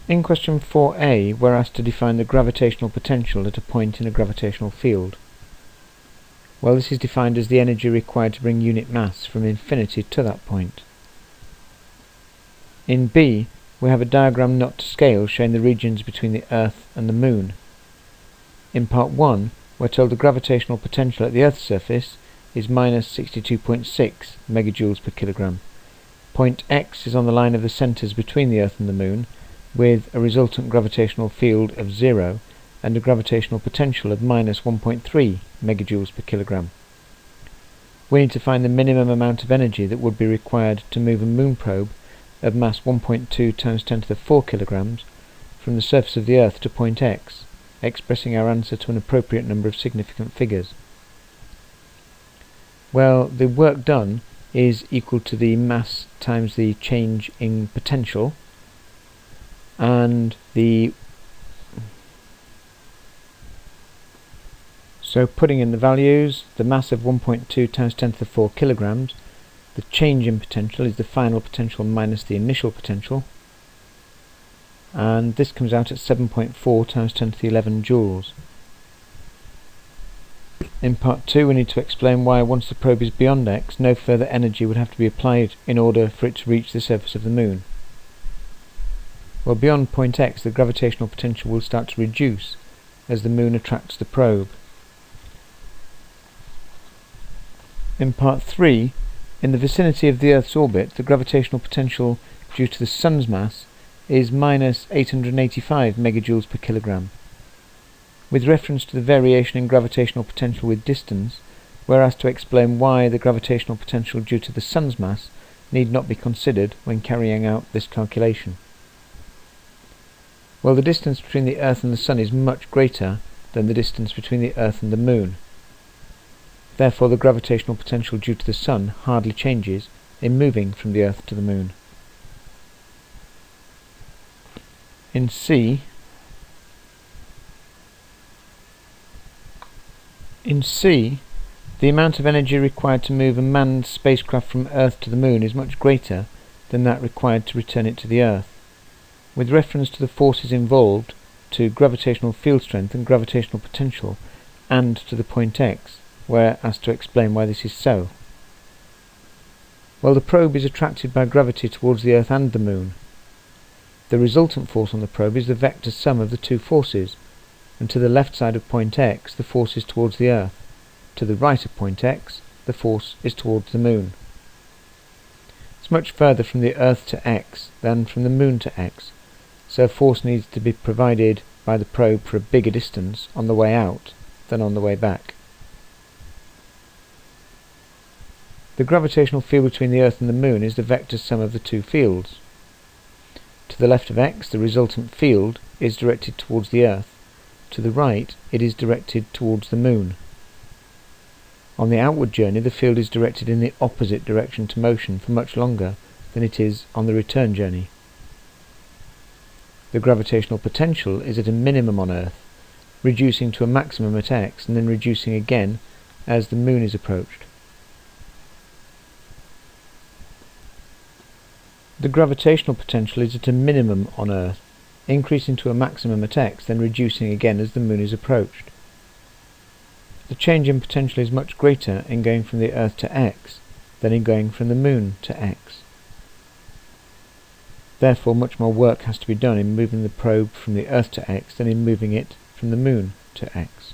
In question 4a, we're asked to define the gravitational potential at a point in a gravitational field. Well, this is defined as the energy required to bring unit mass from infinity to that point. In B, we have a diagram not to scale showing the regions between the Earth and the Moon. In part 1, we're told the gravitational potential at the Earth's surface is minus 62.6 megajoules per kilogram. Point X is on the line of the centres between the Earth and the Moon, with a resultant gravitational field of 0 and a gravitational potential of minus 1.3 megajoules per kilogram. We need to find the minimum amount of energy that would be required to move a moon probe of mass 1.2 times 10 to the 4 kilograms from the surface of the Earth to point X, expressing our answer to an appropriate number of significant figures. Well, the work done is equal to the mass times the change in potential, and so putting in the values, the mass of 1.2 times 10 to the 4 kilograms, the change in potential is the final potential minus the initial potential, and this comes out at 7.4 times 10 to the 11 joules. In part 2, we need to explain why once the probe is beyond X, no further energy would have to be applied in order for it to reach the surface of the Moon. Well, beyond point X, the gravitational potential will start to reduce as the Moon attracts the probe. In part 3, in the vicinity of the Earth's orbit, the gravitational potential due to the Sun's mass is minus 885 megajoules per kilogram. With reference to the variation in gravitational potential with distance, we're asked to explain why the gravitational potential due to the Sun's mass need not be considered when carrying out this calculation. Well, the distance between the Earth and the Sun is much greater than the distance between the Earth and the Moon. Therefore, the gravitational potential due to the Sun hardly changes in moving from the Earth to the Moon. In C, the amount of energy required to move a manned spacecraft from Earth to the Moon is much greater than that required to return it to the Earth. With reference to the forces involved, to gravitational field strength and gravitational potential, and to the point X, we're asked to explain why this is so. Well, the probe is attracted by gravity towards the Earth and the Moon. The resultant force on the probe is the vector sum of the two forces, and to the left side of point X the force is towards the Earth. To the right of point X the force is towards the Moon. It's much further from the Earth to X than from the Moon to X, so a force needs to be provided by the probe for a bigger distance on the way out than on the way back. The gravitational field between the Earth and the Moon is the vector sum of the two fields. To the left of X the resultant field is directed towards the Earth. To the right it is directed towards the Moon. On the outward journey the field is directed in the opposite direction to motion for much longer than it is on the return journey. The gravitational potential is at a minimum on Earth, reducing to a maximum at X and then reducing again as the Moon is approached. The gravitational potential is at a minimum on Earth, increasing to a maximum at X, then reducing again as the Moon is approached. The change in potential is much greater in going from the Earth to X than in going from the Moon to X. Therefore, much more work has to be done in moving the probe from the Earth to X than in moving it from the Moon to X.